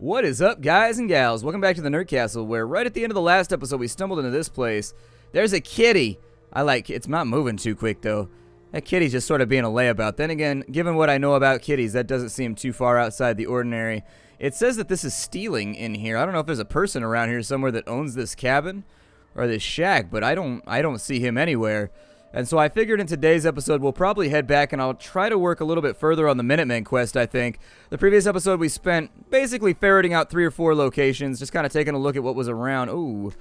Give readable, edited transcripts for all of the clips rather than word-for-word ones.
What is up, guys and gals? Welcome back to the Nerd Castle, where right at the end of the last episode we stumbled into this place. There's a kitty. It's not moving too quick though. That kitty's just sort of being a layabout. Then again, given what I know about kitties, that doesn't seem too far outside the ordinary. It says that this is stealing in here. I don't know if there's a person around here somewhere that owns this cabin or this shack, but I don't see him anywhere. And so I figured in today's episode we'll probably head back and I'll try to work a little bit further on the Minutemen quest, I think. The previous episode we spent basically ferreting out 3 or 4 locations, just kind of taking a look at what was around. Ooh,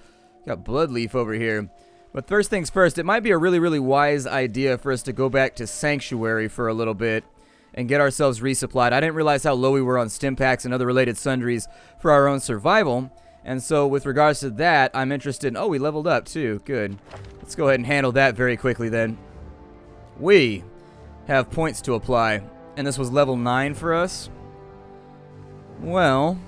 got Bloodleaf over here. But first things first, it might be a really, really wise idea for us to go back to Sanctuary for a little bit and get ourselves resupplied. I didn't realize how low we were on stim packs and other related sundries for our own survival. And so with regards to that, I'm interested in... Oh, we leveled up too. Good. Let's go ahead and handle that very quickly then. We have points to apply. And this was level 9 for us. Well...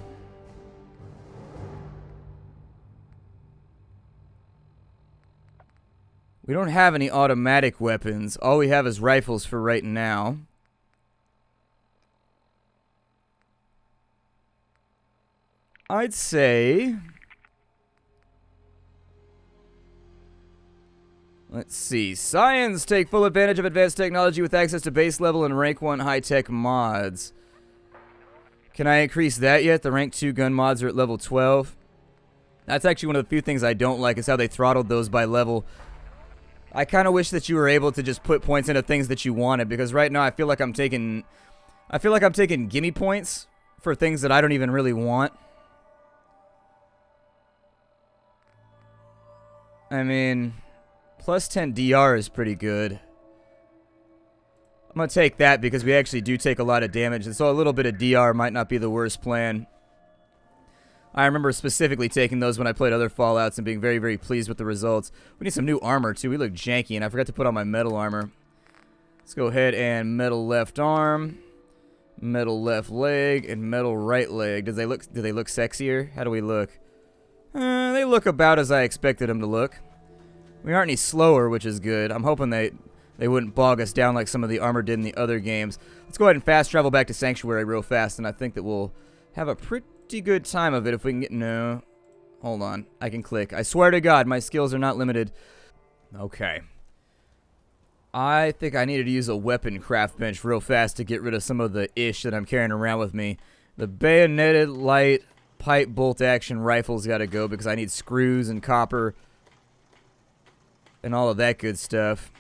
we don't have any automatic weapons. All we have is rifles for right now. I'd say... let's see. Science! Take full advantage of advanced technology with access to base level and rank 1 high-tech mods. Can I increase that yet? The rank 2 gun mods are at level 12. That's actually one of the few things I don't like, is how they throttled those by level. I kind of wish that you were able to just put points into things that you wanted, because right now I feel like I'm taking gimme points for things that I don't even really want. I mean, plus 10 DR is pretty good. I'm going to take that because we actually do take a lot of damage, and so a little bit of DR might not be the worst plan. I remember specifically taking those when I played other Fallouts and being very, very pleased with the results. We need some new armor, too. We look janky, and I forgot to put on my metal armor. Let's go ahead and metal left arm, metal left leg, and metal right leg. Do they look sexier? How do we look? They look about as I expected them to look. We aren't any slower, which is good. I'm hoping they wouldn't bog us down like some of the armor did in the other games. Let's go ahead and fast travel back to Sanctuary real fast, and I think that we'll have a pretty good time of it if we can get... no. Hold on. I can click. I swear to God, my skills are not limited. Okay. I think I needed to use a weapon craft bench real fast to get rid of some of the ish that I'm carrying around with me. The bayoneted light pipe bolt action rifle's got to go because I need screws and copper and all of that good stuff.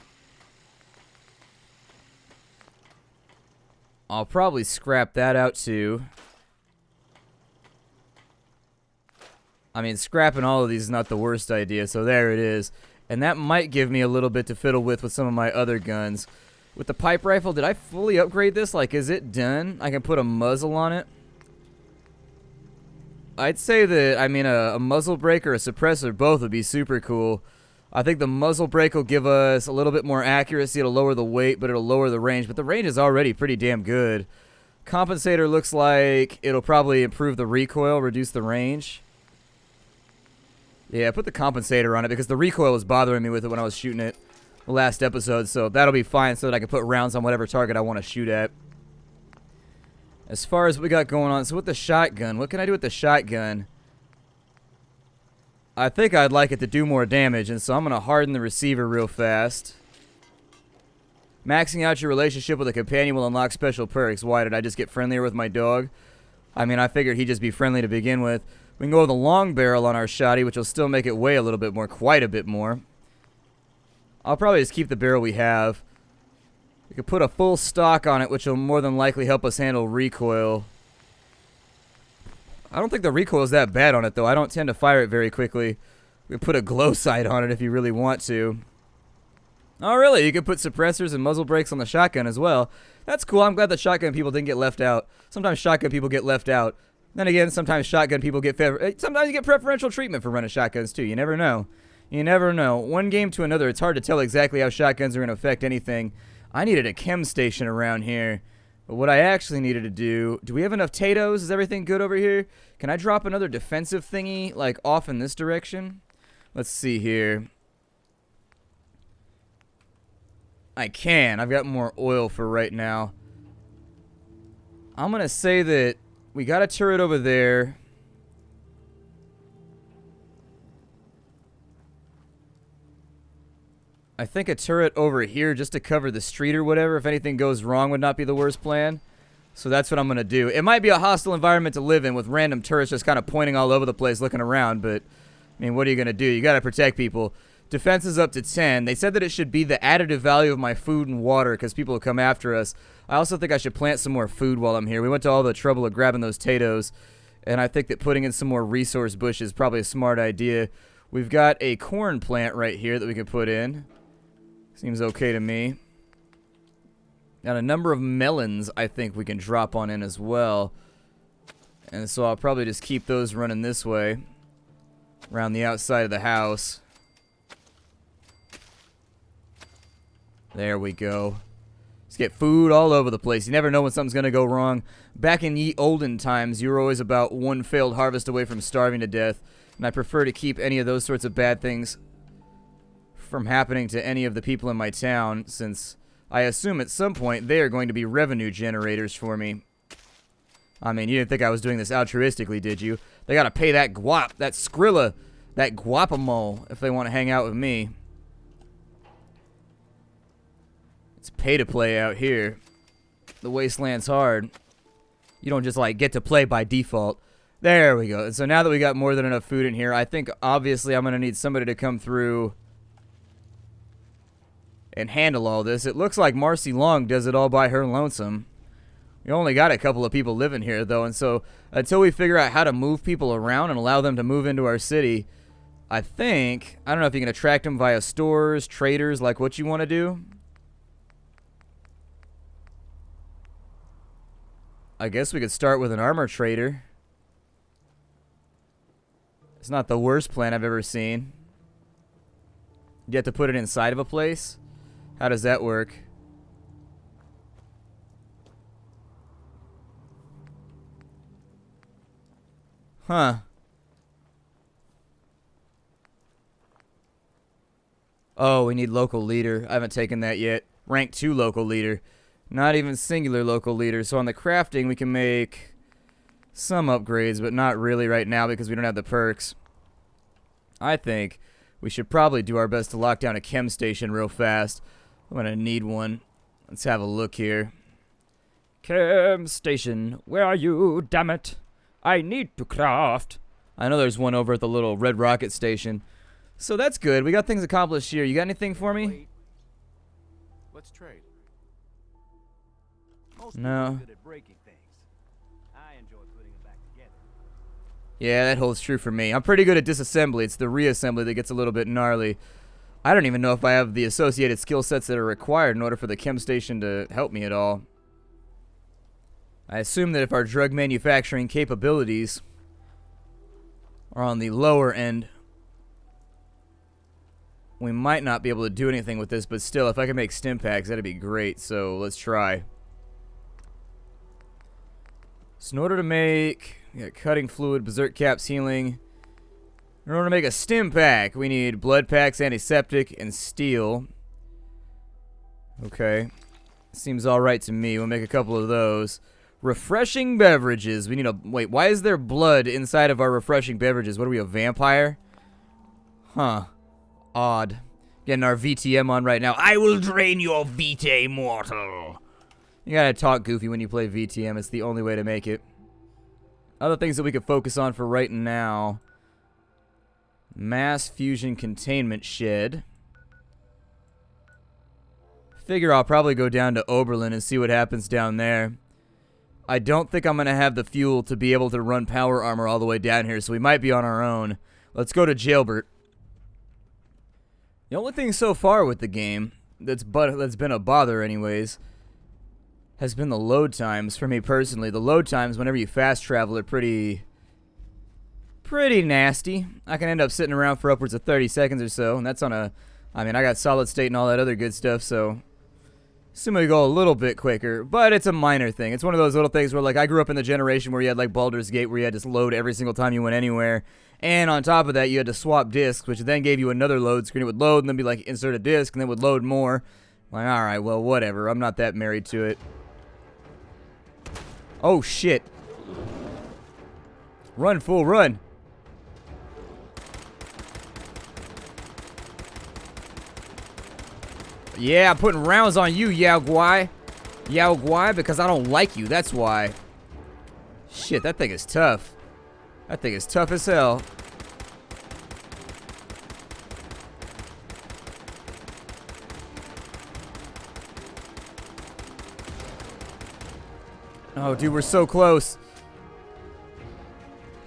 I'll probably scrap that out too. I mean, scrapping all of these is not the worst idea, so there it is. And that might give me a little bit to fiddle with some of my other guns. With the pipe rifle, did I fully upgrade this? Like, is it done? I can put a muzzle on it. I'd say that, I mean, a muzzle brake or a suppressor, both would be super cool. I think the muzzle brake will give us a little bit more accuracy. It'll lower the weight, but it'll lower the range. But the range is already pretty damn good. Compensator looks like it'll probably improve the recoil, reduce the range. Yeah, put the compensator on it because the recoil was bothering me with it when I was shooting it the last episode. So that'll be fine so that I can put rounds on whatever target I want to shoot at. As far as what we got going on, so with the shotgun, what can I do with the shotgun? I think I'd like it to do more damage, and so I'm going to harden the receiver real fast. Maxing out your relationship with a companion will unlock special perks. Why, did I just get friendlier with my dog? I mean, I figured he'd just be friendly to begin with. We can go with a long barrel on our shotty, which will still make it weigh a little bit more, quite a bit more. I'll probably just keep the barrel we have. We could put a full stock on it, which will more than likely help us handle recoil. I don't think the recoil is that bad on it, though. I don't tend to fire it very quickly. We could put a glow sight on it if you really want to. Oh, really? You could put suppressors and muzzle brakes on the shotgun as well. That's cool. I'm glad the shotgun people didn't get left out. Sometimes shotgun people get left out. Then again, sometimes shotgun people get sometimes you get preferential treatment for running shotguns, too. You never know. You never know. One game to another, it's hard to tell exactly how shotguns are going to affect anything. I needed a chem station around here. But what I actually needed to do we have enough potatoes? Is everything good over here? Can I drop another defensive thingy, like, off in this direction? Let's see here. I can. I've got more oil for right now. I'm going to say that We got a turret over there. I think a turret over here just to cover the street or whatever. If anything goes wrong would not be the worst plan. So that's what I'm going to do. It might be a hostile environment to live in with random turrets just kind of pointing all over the place looking around. But, I mean, what are you going to do? You got to protect people. Defense is up to 10. They said that it should be the additive value of my food and water because people will come after us. I also think I should plant some more food while I'm here. We went to all the trouble of grabbing those potatoes. And I think that putting in some more resource bushes is probably a smart idea. We've got a corn plant right here that we can put in. Seems okay to me. And a number of melons I think we can drop on in as well. And so I'll probably just keep those running this way. Around the outside of the house. There we go. Just get food all over the place. You never know when something's going to go wrong. Back in ye olden times, you were always about one failed harvest away from starving to death. And I prefer to keep any of those sorts of bad things from happening to any of the people in my town, since I assume at some point they are going to be revenue generators for me. I mean, you didn't think I was doing this altruistically, did you? They gotta pay that guap, that Skrilla, that guapamo if they want to hang out with me. It's pay to play out here. The wasteland's hard. You don't just like get to play by default. There we go. And so now that we got more than enough food in here, I think obviously I'm gonna need somebody to come through and handle all this. It looks like Marcy Long does it all by her lonesome. We only got a couple of people living here, though, and so until we figure out how to move people around and allow them to move into our city, I think, I don't know if you can attract them via stores, traders, like what you want to do. I guess we could start with an armor trader. It's not the worst plan I've ever seen. You have to put it inside of a place? How does that work? Huh. Oh, we need local leader. I haven't taken that yet. Rank 2 local leader. Not even singular local leader. So on the crafting, we can make some upgrades, but not really right now because we don't have the perks. I think we should probably do our best to lock down a chem station real fast. I'm gonna need one. Let's have a look here. Chem station, where are you, damn it? I need to craft. I know there's one over at the little Red Rocket station. So that's good. We got things accomplished here. You got anything for me? Wait. Let's trade. Most No. people are good at breaking things. I enjoy putting them back together. Yeah, that holds true for me. I'm pretty good at disassembly. It's the reassembly that gets a little bit gnarly. I don't even know if I have the associated skill sets that are required in order for the chem station to help me at all. I assume that if our drug manufacturing capabilities are on the lower end, we might not be able to do anything with this, but still, if I can make stim packs, that'd be great, so let's try. So in order to make cutting fluid, berserk caps, healing, in order to make a stim pack, we need blood packs, antiseptic, and steel. Okay. Seems alright to me. We'll make a couple of those. Refreshing beverages. We need a... Wait, why is there blood inside of our refreshing beverages? What are we, a vampire? Huh. Odd. Getting our VTM on right now. I will drain your vitae, mortal. You gotta talk goofy when you play VTM. It's the only way to make it. Other things that we could focus on for right now. Mass fusion containment shed. Figure I'll probably go down to Oberlin and see what happens down there. I don't think I'm going to have the fuel to be able to run power armor all the way down here, so we might be on our own. Let's go to Jailbert. The only thing so far with the game that's been a bother anyways has been the load times for me personally. The load times whenever you fast travel are pretty nasty. I can end up sitting around for upwards of 30 seconds or so, and that's on a... I mean, I got solid state and all that other good stuff, so... Assume we go a little bit quicker, but it's a minor thing. It's one of those little things where, like, I grew up in the generation where you had, like, Baldur's Gate, where you had to load every single time you went anywhere. And on top of that, you had to swap discs, which then gave you another load screen. It would load and then be like, insert a disc, and then would load more. Like, alright, well, whatever. I'm not that married to it. Oh, shit. Run, fool, run. Yeah, I'm putting rounds on you, Yao Guai. Yao Guai, because I don't like you, that's why. Shit, that thing is tough. That thing is tough as hell. Oh, dude, we're so close.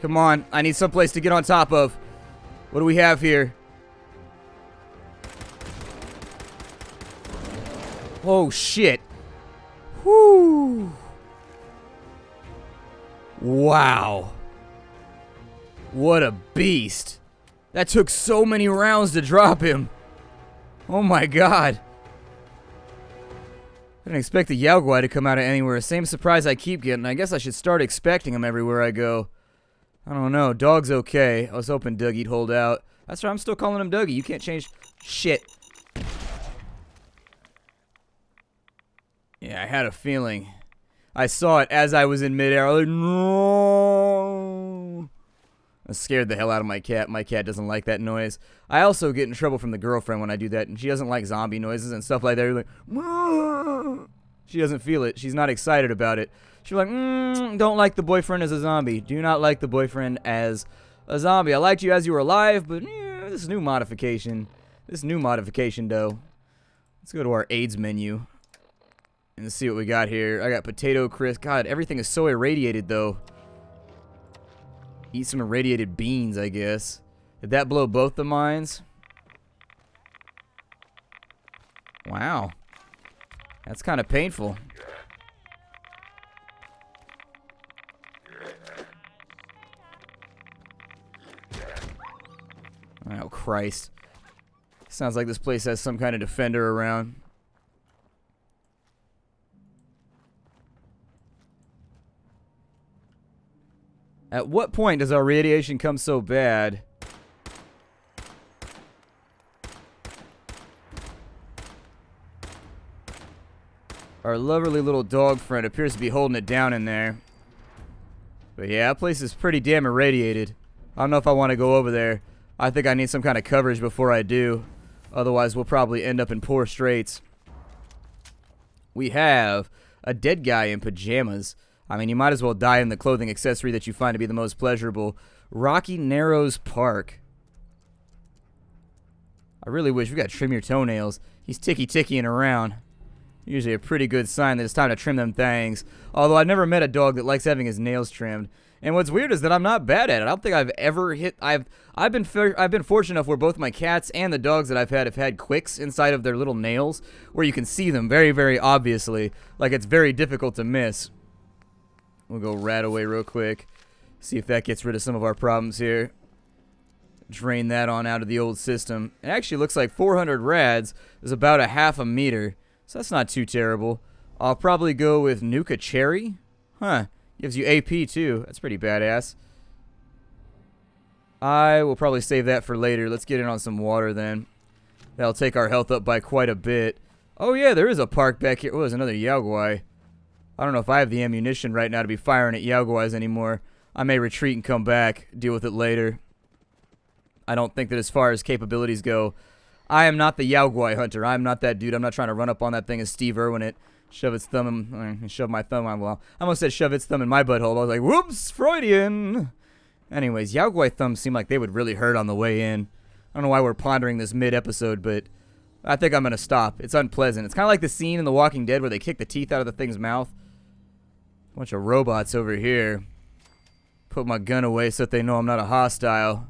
Come on, I need someplace to get on top of. What do we have here? Oh, shit. Whoo. Wow. What a beast. That took so many rounds to drop him. Oh my god. I didn't expect the Yao Guai to come out of anywhere. Same surprise I keep getting. I guess I should start expecting him everywhere I go. I don't know. Dog's okay. I was hoping Dougie'd hold out. That's right. I'm still calling him Dougie. You can't change shit. Yeah, I had a feeling. I saw it as I was in midair. I was like, no. I scared the hell out of my cat. My cat doesn't like that noise. I also get in trouble from the girlfriend when I do that, and she doesn't like zombie noises and stuff like that. You're like, "Whoa." She doesn't feel it. She's not excited about it. She's like, don't like the boyfriend as a zombie. Do not like the boyfriend as a zombie. I liked you as you were alive, but this new modification. This new modification, though. Let's go to our AIDS menu and see what we got here. I got potato crisp. God, everything is so irradiated, though. Eat some irradiated beans, I guess. Did that blow both the mines? Wow. That's kind of painful. Oh, Christ. Sounds like this place has some kind of defender around. At what point does our radiation come so bad? Our lovely little dog friend appears to be holding it down in there. But yeah, that place is pretty damn irradiated. I don't know if I want to go over there. I think I need some kind of coverage before I do. Otherwise, we'll probably end up in poor straits. We have a dead guy in pajamas. I mean, you might as well die in the clothing accessory that you find to be the most pleasurable. Rocky Narrows Park. I really wish we got to trim your toenails. He's ticky-tickying around. Usually a pretty good sign that it's time to trim them things. Although I've never met a dog that likes having his nails trimmed. And what's weird is that I'm not bad at it. I don't think I've ever hit. I've been fortunate enough where both my cats and the dogs that I've had have had quicks inside of their little nails, where you can see them very, very obviously. Like it's very difficult to miss. We'll go rat away real quick. See if that gets rid of some of our problems here. Drain that on out of the old system. It actually looks like 400 rads is about a half a meter. So that's not too terrible. I'll probably go with Nuka Cherry. Huh. Gives you AP too. That's pretty badass. I will probably save that for later. Let's get in on some water then. That'll take our health up by quite a bit. Oh yeah, there is a park back here. Oh, there's another Yao Guai. I don't know if I have the ammunition right now to be firing at Yao Guais anymore. I may retreat and come back, deal with it later. I don't think that as far as capabilities go, I am not the Yao Guai hunter. I'm not that dude. I'm not trying to run up on that thing as Steve Irwin it. Shove its thumb in, shove my thumb on. Well, I almost said shove its thumb in my butthole. I was like, whoops, Freudian. Anyways, Yao Guai thumbs seem like they would really hurt on the way in. I don't know why we're pondering this mid-episode, but I think I'm going to stop. It's unpleasant. It's kind of like the scene in The Walking Dead where they kick the teeth out of the thing's mouth. Bunch of robots over here. Put my gun away so that they know I'm not a hostile.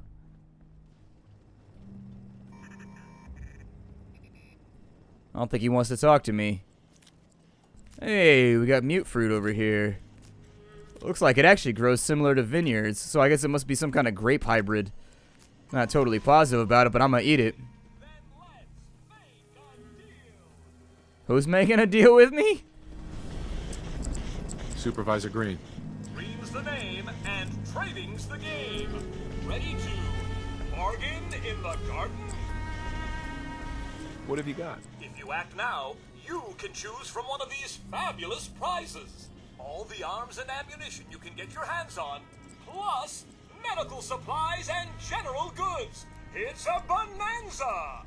I don't think he wants to talk to me. Hey, we got mute fruit over here. Looks like it actually grows similar to vineyards, so I guess it must be some kind of grape hybrid. Not totally positive about it, but I'm gonna eat it. Who's making a deal with me? Supervisor Green. Green's the name and trading's the game. Ready to bargain in the garden? What have you got? If you act now, you can choose from one of these fabulous prizes. All the arms and ammunition you can get your hands on, plus medical supplies and general goods. It's a bonanza!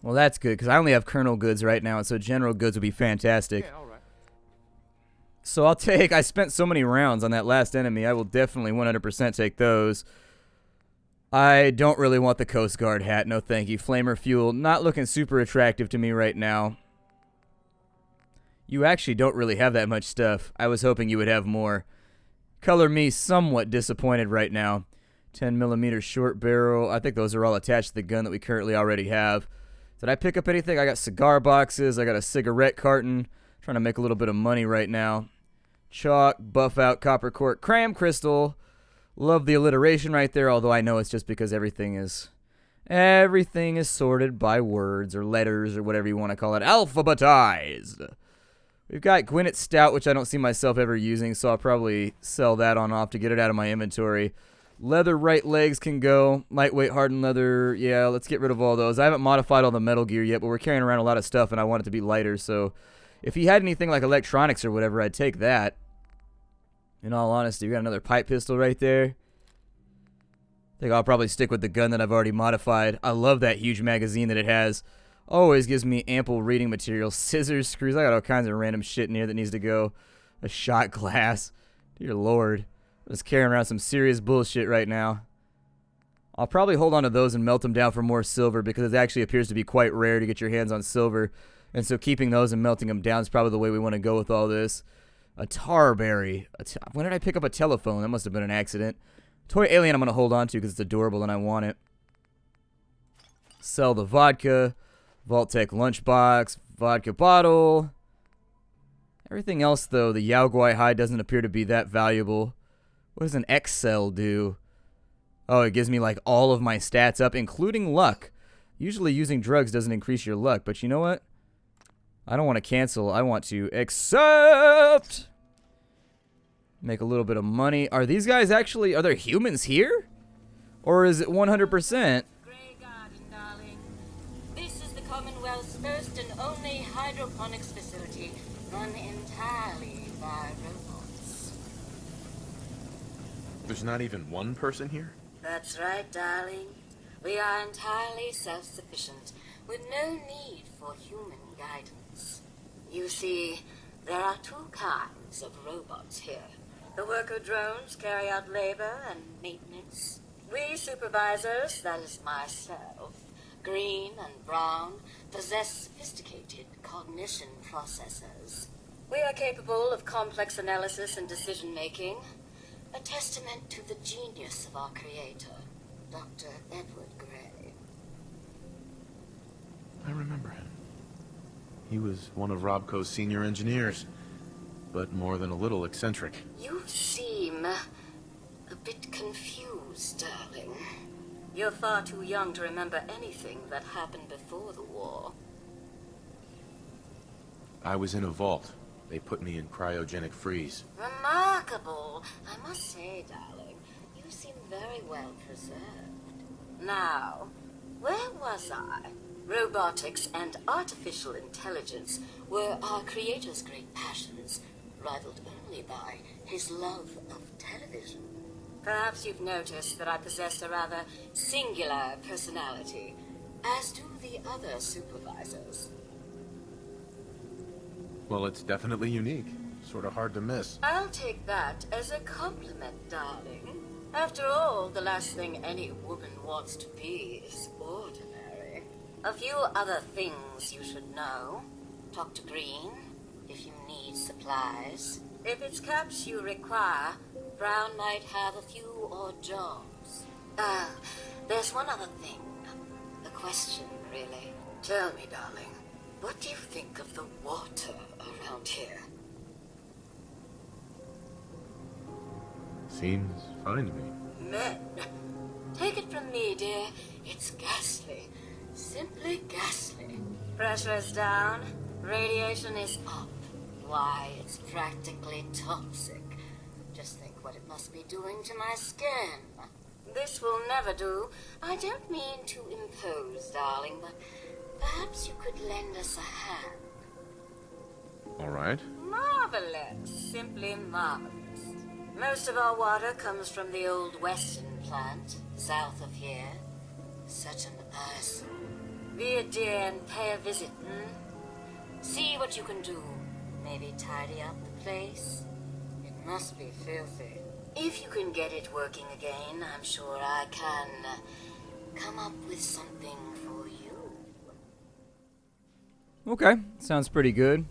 Well, that's good, because I only have Colonel goods right now, and so general goods would be fantastic. Yeah, all right. So I'll take, I spent so many rounds on that last enemy, I will definitely 100% take those. I don't really want the Coast Guard hat, no thank you. Flamer fuel, not looking super attractive to me right now. You actually don't really have that much stuff. I was hoping you would have more. Color me somewhat disappointed right now. 10mm short barrel, I think those are all attached to the gun that we currently already have. Did I pick up anything? I got cigar boxes, I got a cigarette carton. Trying to make a little bit of money right now. Chalk, buff out, copper cork, cram crystal. Love the alliteration right there, although I know it's just because everything is sorted by words or letters or whatever you want to call it. Alphabetized. We've got Gwyneth Stout, which I don't see myself ever using, so I'll probably sell that on off to get it out of my inventory. Leather right legs can go. Lightweight hardened leather. Yeah, let's get rid of all those. I haven't modified all the metal gear yet, but we're carrying around a lot of stuff, and I want it to be lighter, so if he had anything like electronics or whatever, I'd take that. In all honesty, we got another pipe pistol right there. I think I'll probably stick with the gun that I've already modified. I love that huge magazine that it has. Always gives me ample reading material. Scissors, screws. I got all kinds of random shit in here that needs to go. A shot glass. Dear Lord. I'm just carrying around some serious bullshit right now. I'll probably hold on to those and melt them down for more silver because it actually appears to be quite rare to get your hands on silver. And so keeping those and melting them down is probably the way we want to go with all this. A tarberry. When did I pick up a telephone? That must have been an accident. Toy alien I'm going to hold on to because it's adorable and I want it. Sell the vodka. Vault-Tec lunchbox. Vodka bottle. Everything else, though, the Yaoguai hide doesn't appear to be that valuable. What does an X-Cell do? Oh, it gives me, like, all of my stats up, including luck. Usually using drugs doesn't increase your luck, but you know what? I don't want to cancel. I want to accept. Make a little bit of money. Are these guys actually, are there humans here? Or is it 100%? Grey Garden, darling. This is the Commonwealth's first and only hydroponics facility run entirely by robots. There's not even one person here? That's right, darling. We are entirely self-sufficient, with no need for human guidance. You see, there are two kinds of robots here. The worker drones carry out labor and maintenance. We supervisors, that is myself, green and brown, possess sophisticated cognition processors. We are capable of complex analysis and decision-making, a testament to the genius of our creator, Dr. Edward Gray. I remember him. He was one of Robco's senior engineers, but more than a little eccentric. You seem a bit confused, darling. You're far too young to remember anything that happened before the war. I was in a vault. They put me in cryogenic freeze. Remarkable. I must say, darling, you seem very well preserved. Now, where was I? Robotics and artificial intelligence were our creator's great passions, rivaled only by his love of television. Perhaps you've noticed that I possess a rather singular personality, as do the other supervisors. Well, it's definitely unique. Sort of hard to miss. I'll take that as a compliment, darling. After all, the last thing any woman wants to be is ordinary. A few other things you should know. Talk to Green if you need supplies. If it's caps you require, Brown might have a few odd jobs. There's one other thing. A question, really. Tell me, darling, what do you think of the water around here? Seems fine to me. Men. Take it from me, dear. It's ghastly. Simply ghastly. Pressure's down. Radiation is up. Why, it's practically toxic. Just think what it must be doing to my skin. This will never do. I don't mean to impose, darling, but perhaps you could lend us a hand. All right. Marvelous. Simply marvelous. Most of our water comes from the old Western plant, south of here. Such an eyesore. Be a dear and pay a visit, See what you can do. Maybe tidy up the place. It must be filthy. If you can get it working again, I'm sure I can come up with something for you. Okay, sounds pretty good.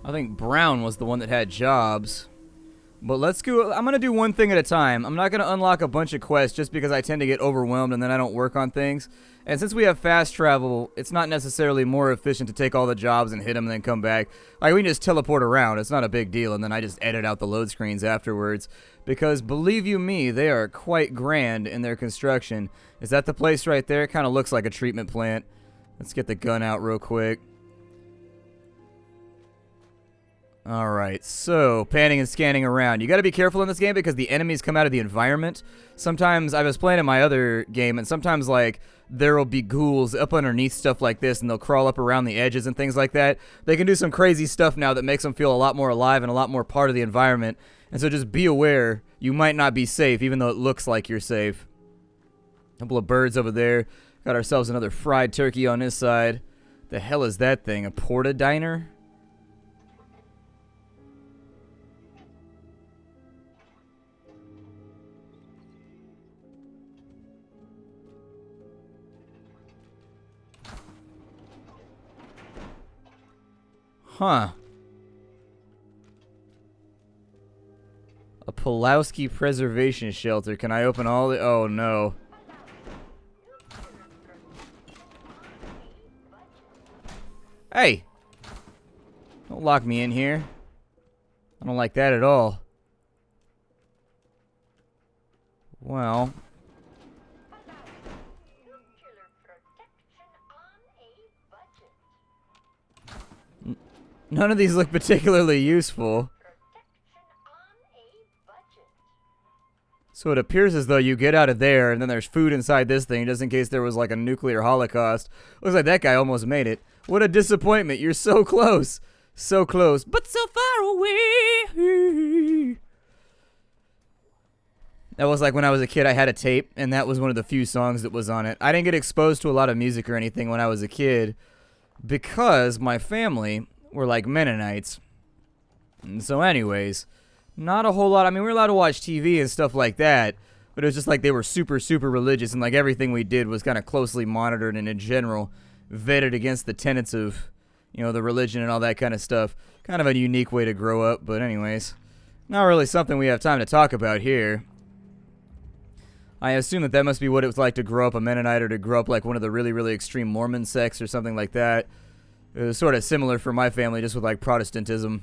I think Brown was the one that had jobs. But let's go. I'm going to do one thing at a time. I'm not going to unlock a bunch of quests just because I tend to get overwhelmed and then I don't work on things. And since we have fast travel, it's not necessarily more efficient to take all the jobs and hit them and then come back. Like, we can just teleport around. It's not a big deal. And then I just edit out the load screens afterwards. Because, believe you me, they are quite grand in their construction. Is that the place right there? It kind of looks like a treatment plant. Let's get the gun out real quick. Alright, so, panning and scanning around. You gotta be careful in this game because the enemies come out of the environment. Sometimes, I was playing in my other game, and sometimes, like, there will be ghouls up underneath stuff like this, and they'll crawl up around the edges and things like that. They can do some crazy stuff now that makes them feel a lot more alive and a lot more part of the environment. And so just be aware, you might not be safe, even though it looks like you're safe. A couple of birds over there. Got ourselves another fried turkey on this side. The hell is that thing? A porta diner? Huh. A Pulowski Preservation Shelter. Can I open all the... Oh, no. Hey! Don't lock me in here. I don't like that at all. Well... None of these look particularly useful. So it appears as though you get out of there, and then there's food inside this thing, just in case there was like a nuclear holocaust. Looks like that guy almost made it. What a disappointment. You're so close. So close, but so far away. That was like when I was a kid, I had a tape, and that was one of the few songs that was on it. I didn't get exposed to a lot of music or anything when I was a kid, because my family... were like Mennonites. And so anyways, not a whole lot. I mean, we were allowed to watch TV and stuff like that, but it was just like they were super, super religious, and like everything we did was kind of closely monitored and in general vetted against the tenets of, you know, the religion and all that kind of stuff. Kind of a unique way to grow up, but anyways, not really something we have time to talk about here. I assume that must be what it was like to grow up a Mennonite or to grow up like one of the really, really extreme Mormon sects or something like that. It was sort of similar for my family, just with like Protestantism.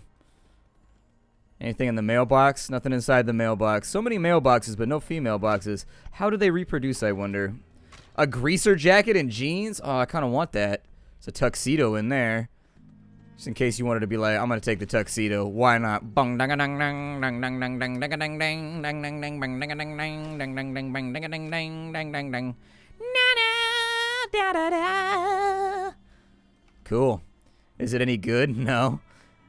Anything in the mailbox? Nothing inside the mailbox. So many mailboxes, but no female boxes. How do they reproduce, I wonder? A greaser jacket and jeans? Oh, I kind of want that. There's a tuxedo in there. Just in case you wanted to be like, I'm going to take the tuxedo. Why not? Bung dang dang dang dang dang dang dang dang dang dang dang dang dang bang dang dang dang dang dang dang bang dang dang dang dang dang dang. Na na da da da. Cool. Is it any good? No.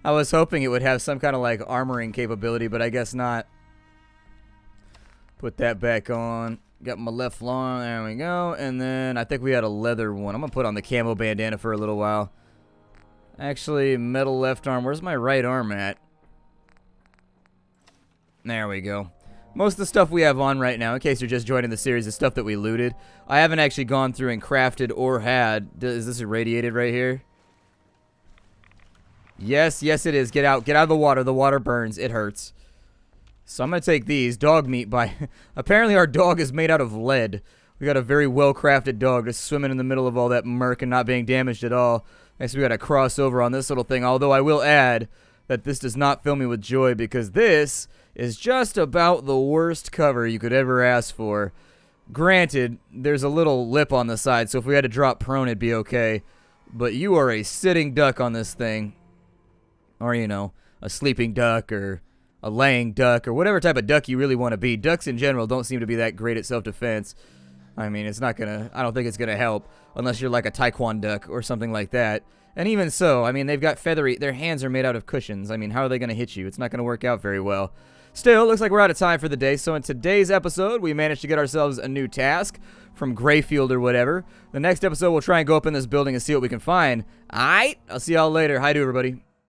I was hoping it would have some kind of like armoring capability, but I guess not. Put that back on. Got my left long. There we go. And then I think we had a leather one. I'm going to put on the camo bandana for a little while. Actually, metal left arm. Where's my right arm at? There we go. Most of the stuff we have on right now, in case you're just joining the series, is stuff that we looted. I haven't actually gone through and crafted or had... Is this irradiated right here? Yes, yes it is. Get out. Get out of the water. The water burns. It hurts. So I'm going to take these. Dog meat by... Apparently our dog is made out of lead. We got a very well-crafted dog just swimming in the middle of all that murk and not being damaged at all. Next we got a crossover on this little thing. Although I will add that this does not fill me with joy because this is just about the worst cover you could ever ask for. Granted, there's a little lip on the side, so if we had to drop prone it'd be okay. But you are a sitting duck on this thing. Or, you know, a sleeping duck or a laying duck or whatever type of duck you really want to be. Ducks in general don't seem to be that great at self-defense. I mean, it's not going to... I don't think it's going to help unless you're like a taekwondo duck or something like that. And even so, I mean, they've got feathery... Their hands are made out of cushions. I mean, how are they going to hit you? It's not going to work out very well. Still, looks like we're out of time for the day. So in today's episode, we managed to get ourselves a new task from Grayfield or whatever. The next episode, we'll try and go up in this building and see what we can find. Alright? I'll see y'all later. Hi to everybody.